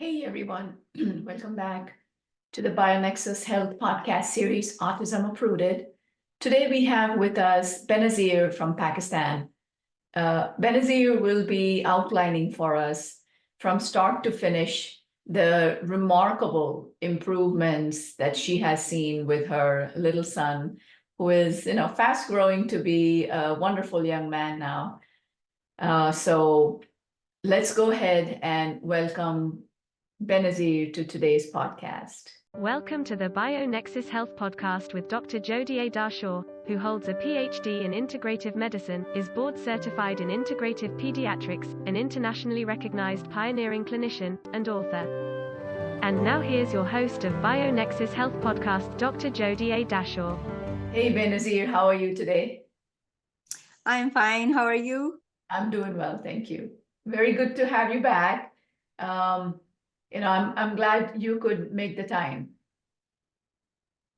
Hey everyone, welcome back to the Bionexus Health Podcast series, Autism Uprooted. Today we have with us Benazir from Pakistan. Benazir will be outlining for us from start to finish the remarkable improvements that she has seen with her little son, who is, fast growing to be a wonderful young man now. So let's go ahead and welcome Benazir to today's podcast. Welcome to the Bionexus Health Podcast with Dr. Jodie A. Darshaw, who holds a PhD in integrative medicine, is board certified in integrative pediatrics, an internationally recognized pioneering clinician, and author. And now here's your host of Bionexus Health Podcast, Dr. Jodie A. Darshaw. Hey Benazir, how are you today? I'm fine. How are you? I'm doing well, thank you. Very good to have you back. I'm glad you could make the time.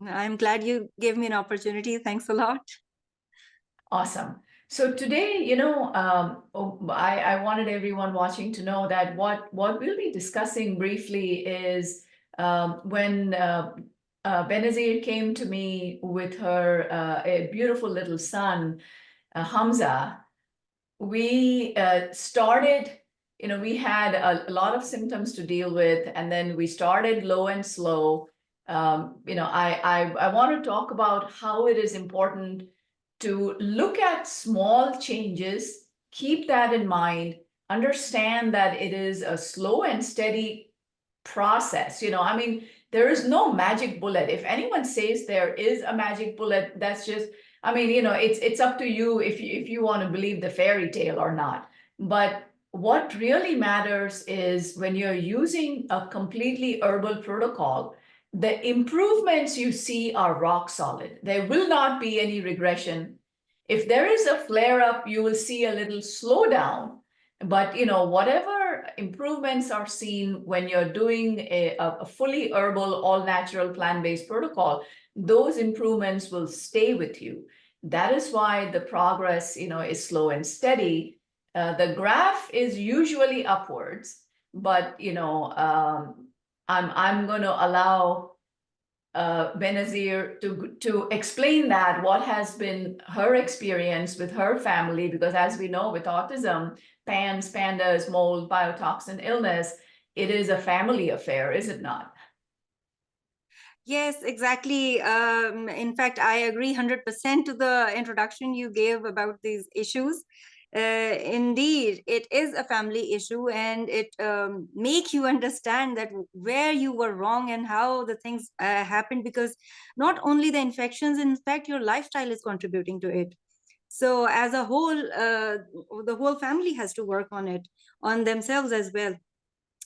I'm glad you gave me an opportunity. Thanks a lot. Awesome. So today, I wanted everyone watching to know that what we'll be discussing briefly is when Benazir came to me with her a beautiful little son, Hamza. We started, we had a lot of symptoms to deal with, and then we started low and slow. I want to talk about how it is important to look at small changes, keep that in mind, understand that it is a slow and steady process. There is no magic bullet. If anyone says there is a magic bullet, that's just, it's up to you if you want to believe the fairy tale or not. But what really matters is when you're using a completely herbal protocol, the improvements you see are rock solid. There will not be any regression. If there is a flare up, you will see a little slowdown. But whatever improvements are seen when you're doing a fully herbal, all natural plant-based protocol, those improvements will stay with you. That is why the progress, is slow and steady. The graph is usually upwards, but I'm going to allow Benazir to explain that what has been her experience with her family, because as we know with autism, PANS, pandas, mold, biotoxin illness, it is a family affair, is it not? Yes, exactly. In fact, I agree 100% to the introduction you gave about these issues. Indeed, it is a family issue, and it make you understand that where you were wrong and how the things happened, because not only the infections, in fact, your lifestyle is contributing to it. So as a whole, the whole family has to work on it, on themselves as well.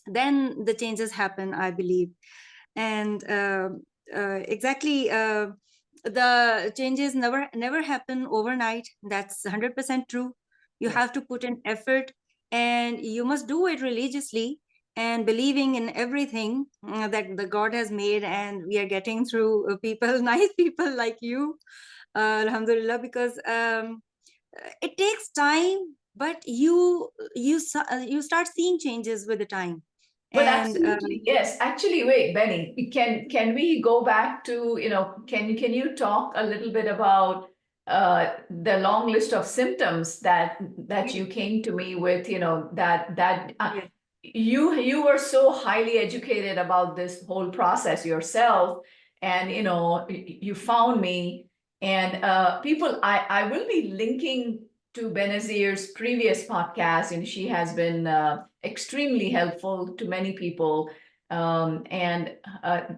Then the changes happen, I believe. And exactly, the changes never happen overnight. That's 100% true. You have to put in effort, and you must do it religiously and believing in everything that the God has made. And we are getting through people, nice people like you, alhamdulillah, because it takes time, but you start seeing changes with the time. But And absolutely, yes. Actually, wait, Benny, can we go back to, can you talk a little bit about the long list of symptoms that you came to me with, that yes. you were so highly educated about this whole process yourself, and you found me, and people, I will be linking to Benazir's previous podcast, and she has been extremely helpful to many people. And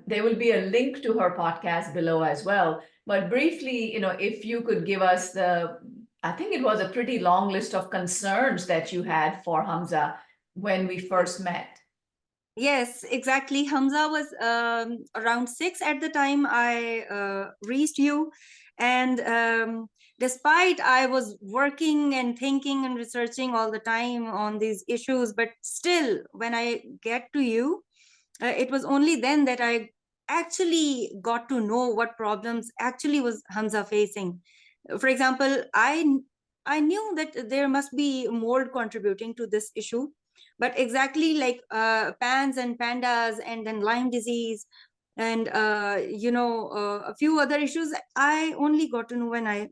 there will be a link to her podcast below as well. But briefly, if you could give us I think it was a pretty long list of concerns that you had for Hamza when we first met. Yes, exactly. Hamza was around 6 at the time I reached you. And despite I was working and thinking and researching all the time on these issues, but still, when I get to you, it was only then that I actually got to know what problems actually was Hamza facing. For example, I knew that there must be mold contributing to this issue, But exactly like PANS and PANDAS and then Lyme disease and a few other issues, I only got to know when I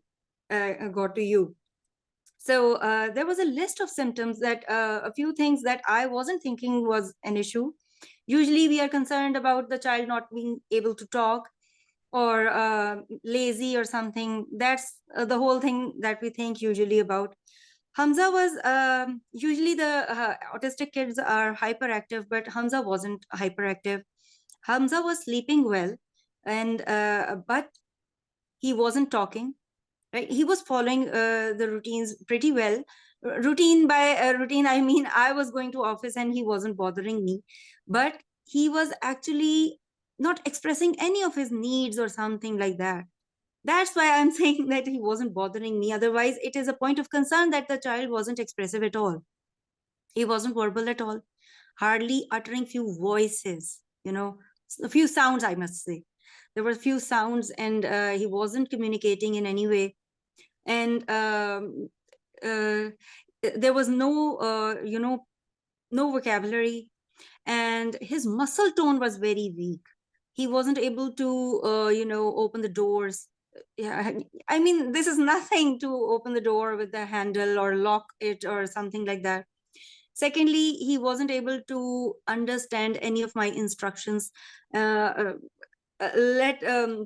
got to you. So there was a list of symptoms that a few things that I wasn't thinking was an issue. Usually we are concerned about the child not being able to talk or lazy or something. That's the whole thing that we think usually about. Hamza was usually the autistic kids are hyperactive, but Hamza wasn't hyperactive. Hamza was sleeping well, and but he wasn't talking. Right, he was following the routines pretty well. Routine by routine, I mean, I was going to office and he wasn't bothering me, but he was actually not expressing any of his needs or something like that. That's why I'm saying that he wasn't bothering me. Otherwise, it is a point of concern that the child wasn't expressive at all. He wasn't verbal at all, hardly uttering few voices, a few sounds, I must say. There were few sounds, and he wasn't communicating in any way. And there was no vocabulary, and his muscle tone was very weak. He wasn't able to open the doors. Yeah, I mean, this is nothing to open the door with the handle or lock it or something like that. Secondly, he wasn't able to understand any of my instructions. Let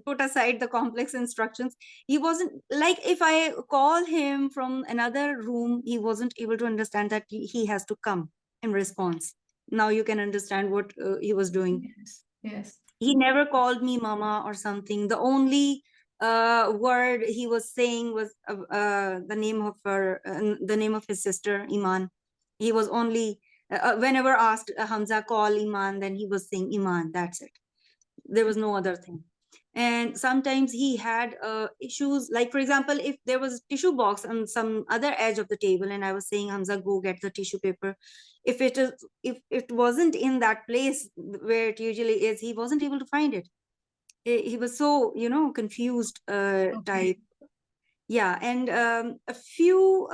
put aside the complex instructions. He wasn't, like, if I call him from another room, he wasn't able to understand that he has to come in response. Now you can understand what he was doing. Yes. Yes. He never called me mama or something. The only word he was saying was the name of his sister Iman. He was only whenever asked Hamza, call Iman, then he was saying Iman. That's it. There was no other thing. And sometimes he had issues, like, for example, if there was a tissue box on some other edge of the table and I was saying, Hamza, go get the tissue paper, if it wasn't in that place where it usually is, he wasn't able to find it. He was so confused type. Yeah, and a few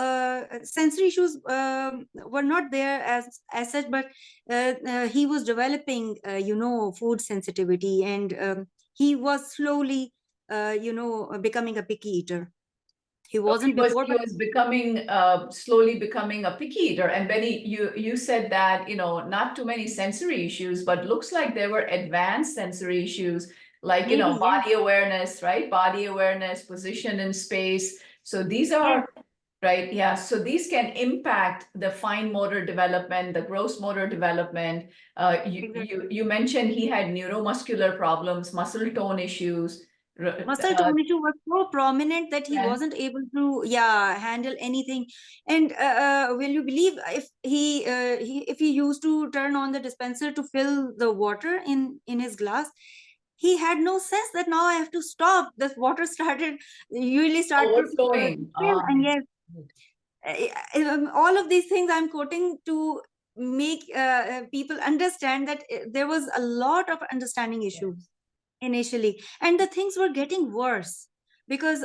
sensory issues were not there as such, but he was developing, food sensitivity, and he was slowly, becoming a picky eater. He wasn't before, He but was becoming slowly becoming a picky eater. And Benny, you said that, not too many sensory issues, but looks like there were advanced sensory issues, like, maybe, yeah, body awareness, right? Body awareness, position in space. So these yes, are right. Yeah. So these can impact the fine motor development, the gross motor development. exactly. You mentioned he had neuromuscular problems, muscle tone issues. Muscle tone issue was so prominent that he And wasn't able to, yeah, handle anything. And will you believe, if if he used to turn on the dispenser to fill the water in his glass, he had no sense that now I have to stop. The water started usually start to overflowing. fill, and yes, all of these things I'm quoting to make people understand that there was a lot of understanding issues initially, and the things were getting worse because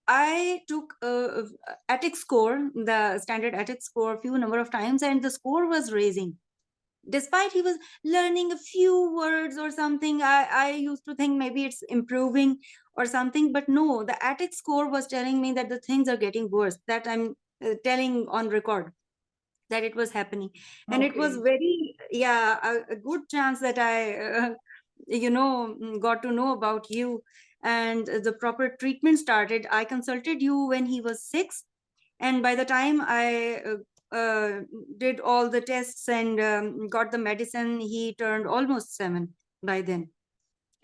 I took attic score, the standard attic score, a few number of times, and the score was raising despite he was learning a few words or something. I used to think maybe it's improving or something, but no, the attic score was telling me that the things are getting worse, that I'm telling on record that it was happening. And it was Okay. very, yeah, a good chance that I got to know about you, and the proper treatment started. I consulted you when he was 6, and by the time I did all the tests and got the medicine, he turned almost 7 by then.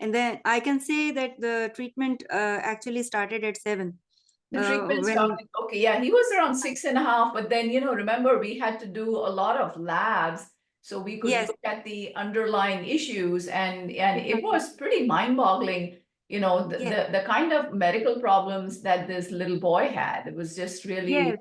And then I can say that the treatment actually started at 7. The treatment When started, okay, yeah, he was around 6.5, but then, remember, we had to do a lot of labs so we could Yes, look at the underlying issues, and it exactly. was pretty mind-boggling, Yes, the kind of medical problems that this little boy had. It was just yes. really,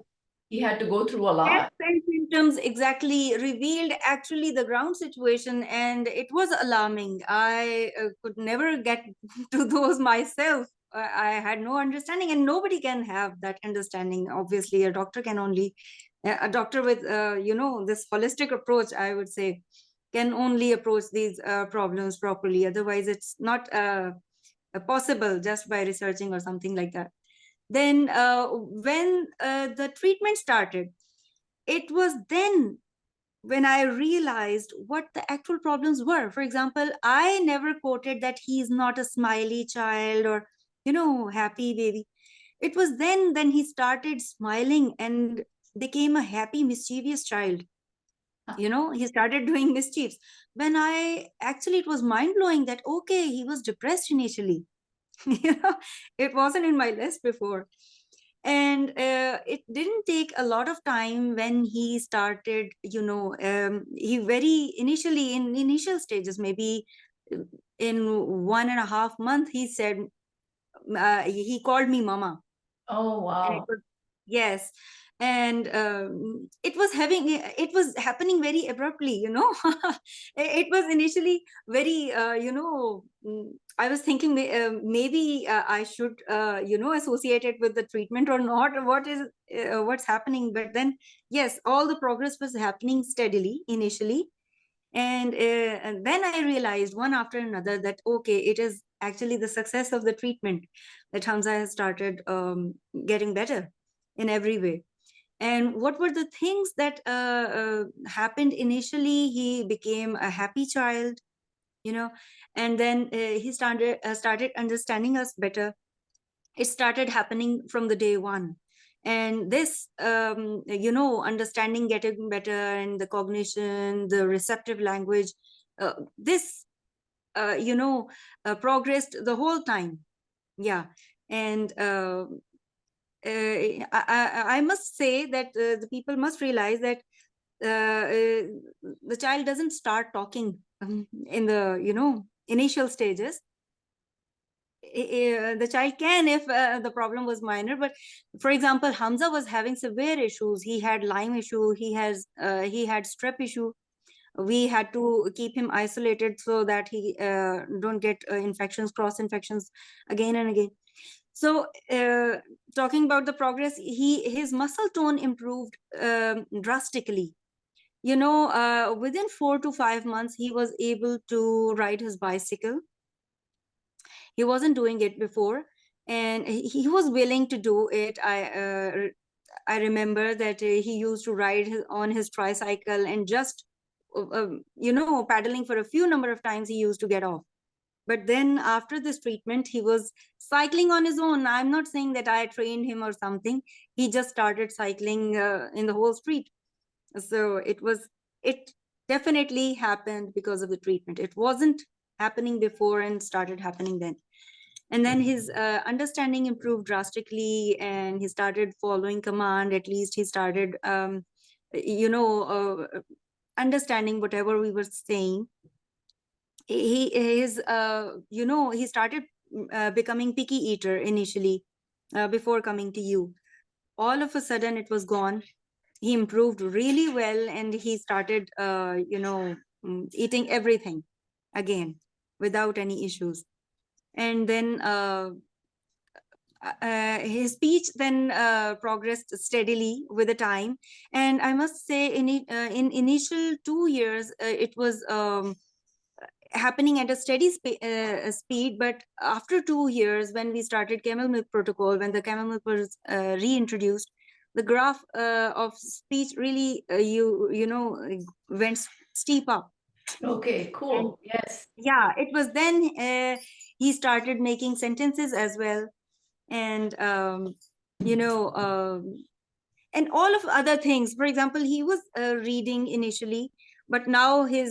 he had to go through a lot. Tests and symptoms exactly revealed actually the ground situation, and it was alarming. I could never get to those myself. I had no understanding, and nobody can have that understanding. Obviously, a doctor can only A doctor with this holistic approach, I would say, can only approach these problems properly. Otherwise it's not possible just by researching or something like that. Then when the treatment started, it was then when I realized what the actual problems were. For example, I never quoted that he's not a smiley child or, happy baby. It was then he started smiling and became a happy, mischievous child. He started doing mischiefs. When it was mind blowing that, okay, he was depressed initially. It wasn't in my list before. And it didn't take a lot of time when he started, he very initially, in initial stages, maybe in 1.5 months, he said, he called me mama. Oh, And it wow. was, yes. And it was happening very abruptly. It was initially very I was thinking maybe I should associate it with the treatment or not, or what's happening. But then, yes, all the progress was happening steadily initially. And then I realized one after another that, okay, it is actually the success of the treatment that Hamza has started getting better in every way. And what were the things that happened initially? He became a happy child, and then he started understanding us better. It started happening from the day one. And this understanding getting better, and the cognition, the receptive language, this progressed the whole time. Yeah. And I must say that the people must realize that the child doesn't start talking in the initial stages. The child can, if the problem was minor. But for example, Hamza was having severe issues. He had Lyme issue, he had strep issue. We had to keep him isolated so that he don't get infections, cross infections, again and again. So talking about the progress, his muscle tone improved drastically. Within 4 to 5 months, he was able to ride his bicycle. He wasn't doing it before, and he was willing to do it. I remember that he used to ride on his tricycle, and just paddling for a few number of times, he used to get off. But then after this treatment, he was cycling on his own. I'm not saying that I trained him or something. He just started cycling in the whole street. So it definitely happened because of the treatment. It wasn't happening before and started happening then. And then his understanding improved drastically, and he started following command. At least he started understanding whatever we were saying. He started becoming picky eater initially, before coming to you. All of a sudden it was gone. He improved really well, and he started eating everything again without any issues. And then his speech then progressed steadily with the time. And I must say, in initial 2 years, it was happening at a steady speed. But after 2 years, when we started camel milk protocol, when the camel milk was reintroduced, the graph of speech really went steep up. Okay, cool. Yes. Yeah, it was then he started making sentences as well. And and all of other things. For example, he was reading initially, but now he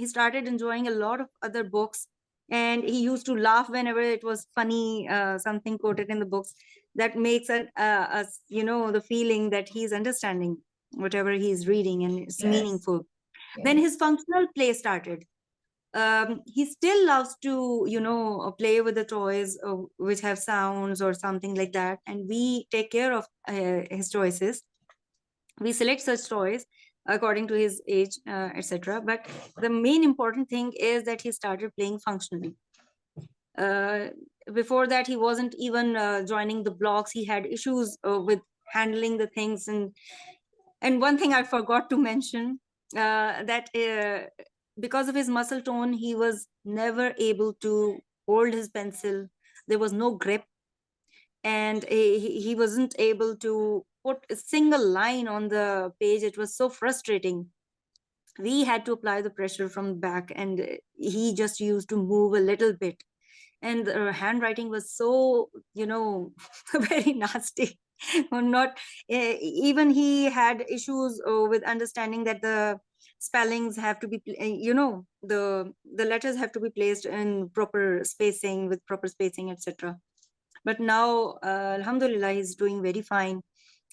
started enjoying a lot of other books. And he used to laugh whenever it was funny, something quoted in the books, that makes us the feeling that he's understanding whatever he's reading and it's Yes. meaningful. Yes. Then his functional play started. He still loves to play with the toys which have sounds or something like that, and we take care of his choices. We select such toys according to his age, etc. But the main important thing is that he started playing functionally. Before that, he wasn't even joining the blocks. He had issues with handling the things. And one thing I forgot to mention, that because of his muscle tone, he was never able to hold his pencil. There was no grip, and he wasn't able to put a single line on the page. It was so frustrating. We had to apply the pressure from the back, and he just used to move a little bit. And handwriting was so, very nasty. Or not, even he had issues with understanding that the spellings have to be the letters have to be placed in proper spacing, with proper spacing, etc. But now, alhamdulillah, he's doing very fine.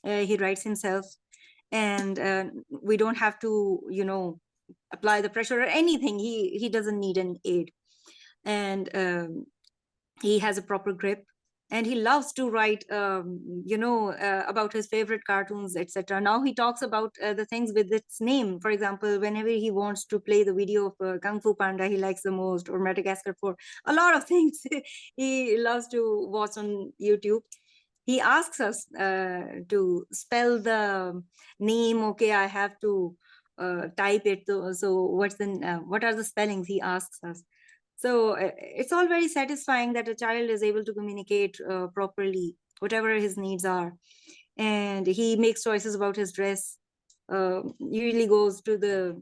He writes himself, and we don't have to apply the pressure or anything. He doesn't need an aid. And he has a proper grip, and he loves to write about his favorite cartoons, etc. Now he talks about the things with its name. For example, whenever he wants to play the video of Kung Fu Panda he likes the most, or Madagascar 4, a lot of things he loves to watch on YouTube. He asks us to spell the name. Okay, I have to type it. So what are the spellings, he asks us. So it's all very satisfying that a child is able to communicate properly, whatever his needs are. And he makes choices about his dress, usually goes to the,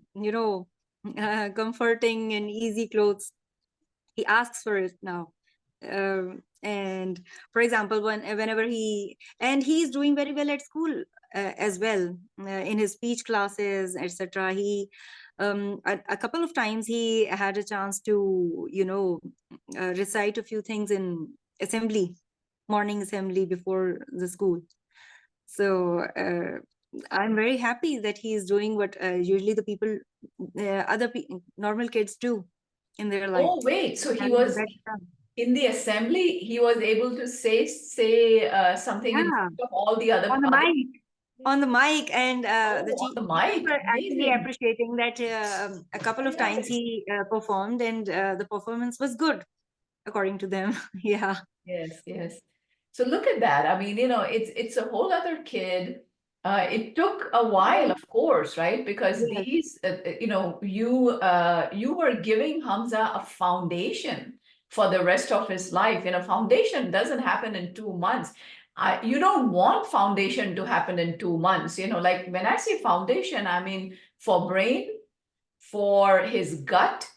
comforting and easy clothes. He asks for it now. And for example, whenever he's doing very well at school as well, in his speech classes, etc. He a couple of times he had a chance to recite a few things in assembly, morning assembly before the school. So I'm very happy that he is doing what usually the people, normal kids do in their life. Oh, wait, so he Having the was best time. in the assembly, he was able to say something in Yeah, front of all the other on the mic. On the mic, and the on the teachers mic. were actually Amazing. appreciating that a couple of times he performed, and the performance was good according to them. Yeah. Yes, yes. So look at that. I mean, it's a whole other kid. It took a while, of course, right? Because Yes. these, you were giving Hamza a foundation for the rest of his life. Foundation doesn't happen in 2 months. You don't want foundation to happen in 2 months. Like when I say foundation, I mean for brain, for his gut,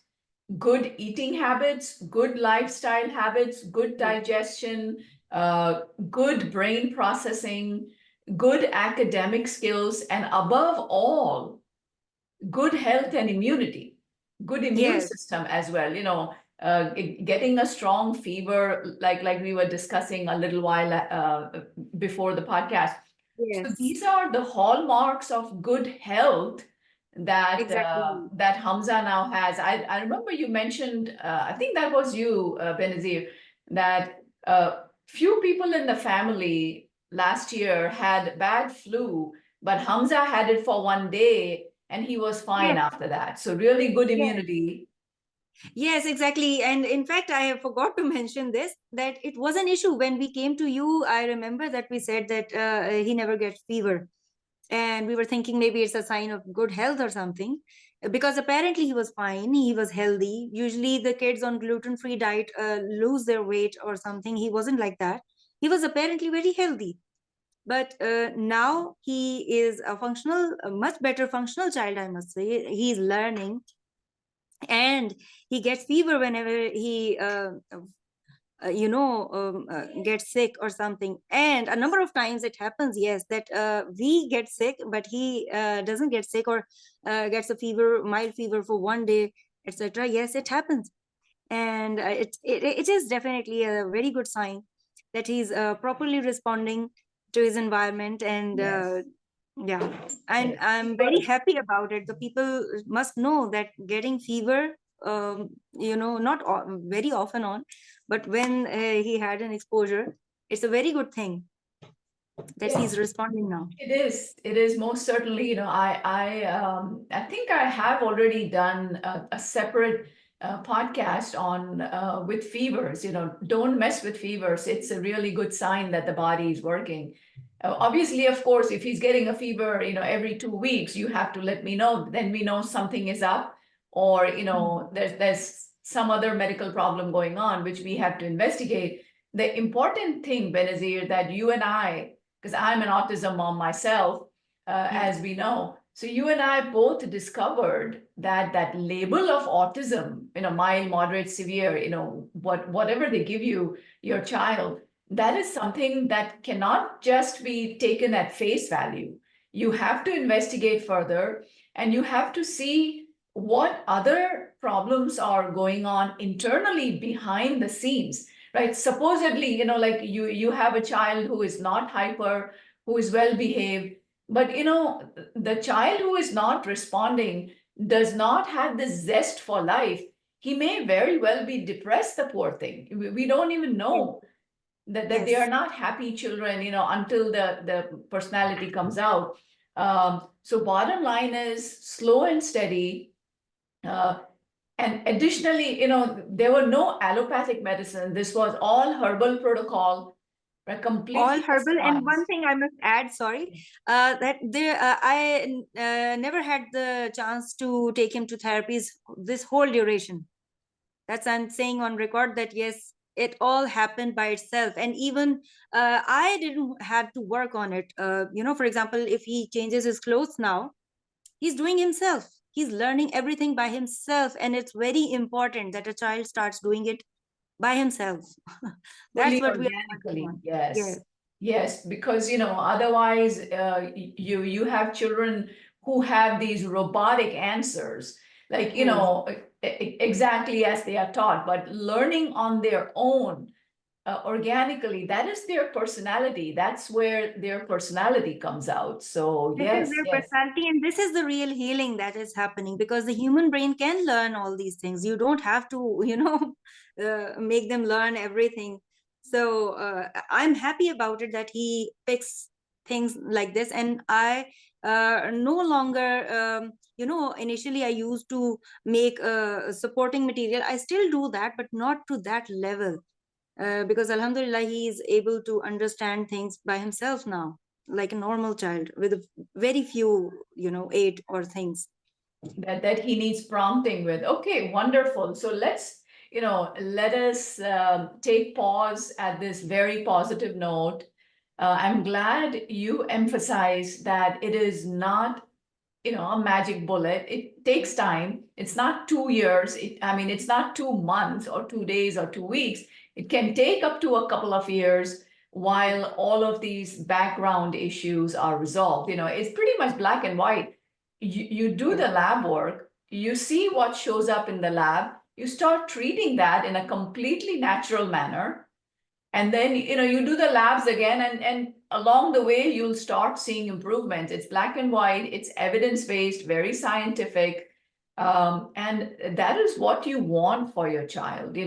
good eating habits, good lifestyle habits, good digestion, good brain processing, good academic skills, and above all, good health and immunity, good immune Yes. system as well. Getting a strong fever, like we were discussing a little while before the podcast. So Yes. these are the hallmarks of good health that Exactly. that Hamza now has. I remember you mentioned, I think that was you, Benazir, that few people in the family last year had bad flu, but Hamza had it for one day and he was fine Yes. after that. So really good Yes. immunity. Yes, exactly. And in fact, I forgot to mention this, that it was an issue when we came to you. I remember that we said that he never gets fever. And we were thinking maybe it's a sign of good health or something, because apparently he was fine, he was healthy. Usually the kids on gluten-free diet lose their weight or something. He wasn't like that. He was apparently very healthy. But now he is a much better functional child, I must say. He's learning, and he gets fever whenever he gets sick or something. And a number of times it happens, yes, that we get sick, but he doesn't get sick, or gets a fever, mild fever for one day, etc. Yes, it happens. And it is definitely a very good sign that he's properly responding to his environment. And Yes. yeah, and Yes. I'm very happy about it. The people must know that getting fever, not very often on, but when he had an exposure, it's a very good thing that Yeah. he's responding now. It is. It is most certainly. I think I have already done a separate podcast on with fevers. Don't mess with fevers. It's a really good sign that the body is working. Obviously, of course, if he's getting a fever, every 2 weeks, you have to let me know. Then we know something is up, or there's some other medical problem going on, which we have to investigate. The important thing, Benazir, that you and I, because I'm an autism mom myself, as we know, so you and I both discovered that that label of autism, mild, moderate, severe, whatever they give you, your child, that is something that cannot just be taken at face value. You have to investigate further, and you have to see what other problems are going on internally behind the scenes, right? Supposedly, like you have a child who is not hyper, who is well behaved, but the child who is not responding does not have the zest for life. He may very well be depressed, the poor thing. We don't even know that they are not happy children, until the personality comes out. So bottom line is slow and steady. And additionally, there were no allopathic medicine. This was all herbal protocol, right? Completely All herbal. And one customized. thing I must add, sorry, that I never had the chance to take him to therapies this whole duration. That's I'm saying on record that yes, it all happened by itself. And even I didn't have to work on it. For example, if he changes his clothes now, he's doing himself. He's learning everything by himself. And it's very important that a child starts doing it by himself. That's Fully what we are working organically, on. yes. Yes. Yes, because otherwise you have children who have these robotic answers, like Yes. exactly as they are taught, but learning on their own, organically, that is their personality. That's where their personality comes out. So This is yes, their yes. personality, and this is the real healing that is happening, because the human brain can learn all these things. You don't have to, make them learn everything. So I'm happy about it that he picks things like this, and I no longer, initially I used to make supporting material. I still do that, but not to that level, because Alhamdulillah, he is able to understand things by himself now, like a normal child with very few, aid or things. That he needs prompting with. Okay, wonderful. So let us take pause at this very positive note. I'm glad you emphasized that it is not, a magic bullet. It takes time. It's not 2 years. I mean, it's not 2 months or 2 days or 2 weeks. It can take up to a couple of years while all of these background issues are resolved. It's pretty much black and white. You do the lab work, you see what shows up in the lab, you start treating that in a completely natural manner, and then you do the labs again, and along the way you'll start seeing improvements. It's black and white, it's evidence-based, very scientific, and that is what you want for your child.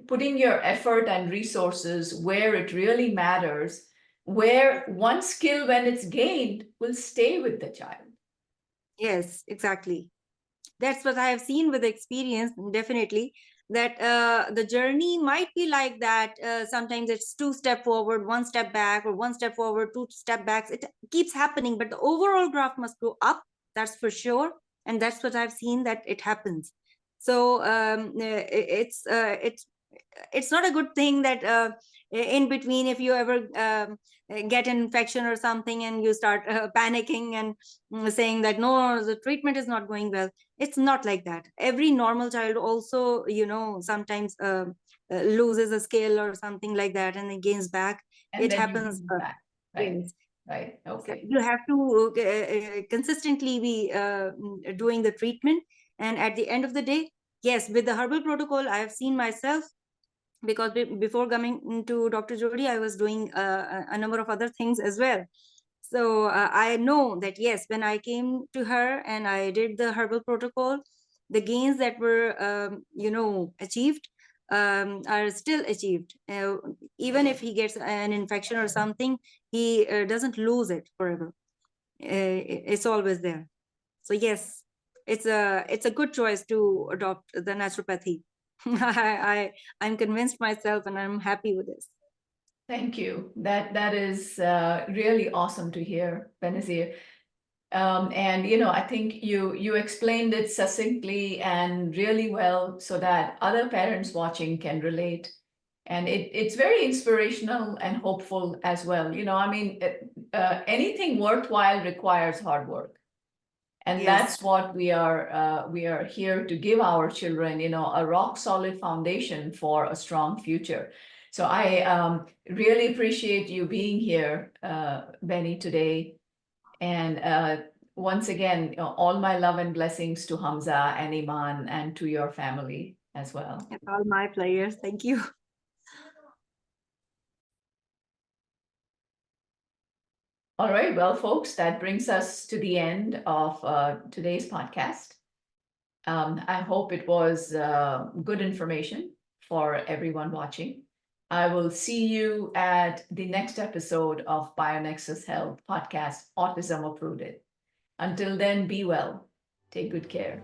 Putting your effort and resources where it really matters, where one skill, when it's gained, will stay with the child. Yes, exactly. That's what I have seen with experience, definitely, that the journey might be like that. Sometimes it's 2 step forward, 1 step back, or 1 step forward, 2 step backs. It keeps happening, but the overall graph must go up. That's for sure. And that's what I've seen that it happens. So it's not a good thing that in between, if you ever get an infection or something and you start panicking and saying that no, the treatment is not going well. It's not like that. Every normal child also, sometimes loses a skill or something like that, and then gains back. And It then you happens. give it back, right? Yes. Right, So okay. you have to consistently be doing the treatment, and at the end of the day, yes, with the herbal protocol, I have seen myself, because before coming to Dr. Jody, I was doing a number of other things as well. So I know that yes, when I came to her and I did the herbal protocol, the gains that were achieved are still achieved. Even if he gets an infection or something, he doesn't lose it forever. It's always there. So yes, it's a good choice to adopt the naturopathy. I'm convinced myself, and I'm happy with this. Thank you. That is really awesome to hear, Benazir. And I think you explained it succinctly and really well so that other parents watching can relate. And it's very inspirational and hopeful as well. I mean, anything worthwhile requires hard work. And Yes. that's what we are here to give our children, a rock solid foundation for a strong future. So I really appreciate you being here, Benny, today. And once again, all my love and blessings to Hamza and Iman and to your family as well. It's all my players. Thank you. All right, well, folks, that brings us to the end of today's podcast. I hope it was good information for everyone watching. I will see you at the next episode of Bionexus Health Podcast, Autism Uprooted. Until then, be well. Take good care.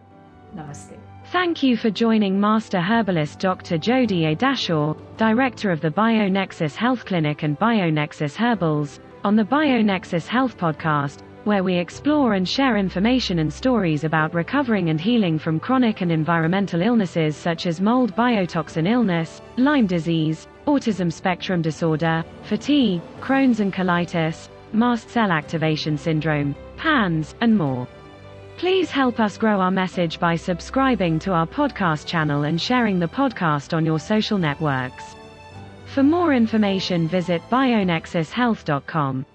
Namaste. Thank you for joining Master Herbalist Dr. Jodi A. Dashaw, Director of the Bionexus Health Clinic and Bionexus Herbals, on the Bionexus Health Podcast, where we explore and share information and stories about recovering and healing from chronic and environmental illnesses such as mold biotoxin illness, Lyme disease, autism spectrum disorder, fatigue, Crohn's and colitis, mast cell activation syndrome, PANS, and more. Please help us grow our message by subscribing to our podcast channel and sharing the podcast on your social networks. For more information, visit bionexushealth.com.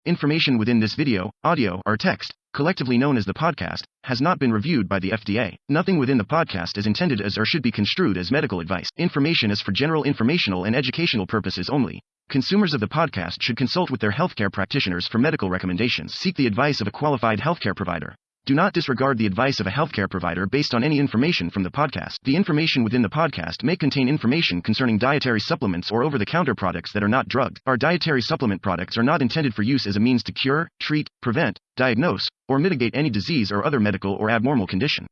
Information within this video, audio, or text, collectively known as the podcast, has not been reviewed by the FDA. Nothing within the podcast is intended as or should be construed as medical advice. Information is for general informational and educational purposes only. Consumers of the podcast should consult with their healthcare practitioners for medical recommendations. Seek the advice of a qualified healthcare provider. Do not disregard the advice of a healthcare provider based on any information from the podcast. The information within the podcast may contain information concerning dietary supplements or over-the-counter products that are not drugged. Our dietary supplement products are not intended for use as a means to cure, treat, prevent, diagnose, or mitigate any disease or other medical or abnormal condition.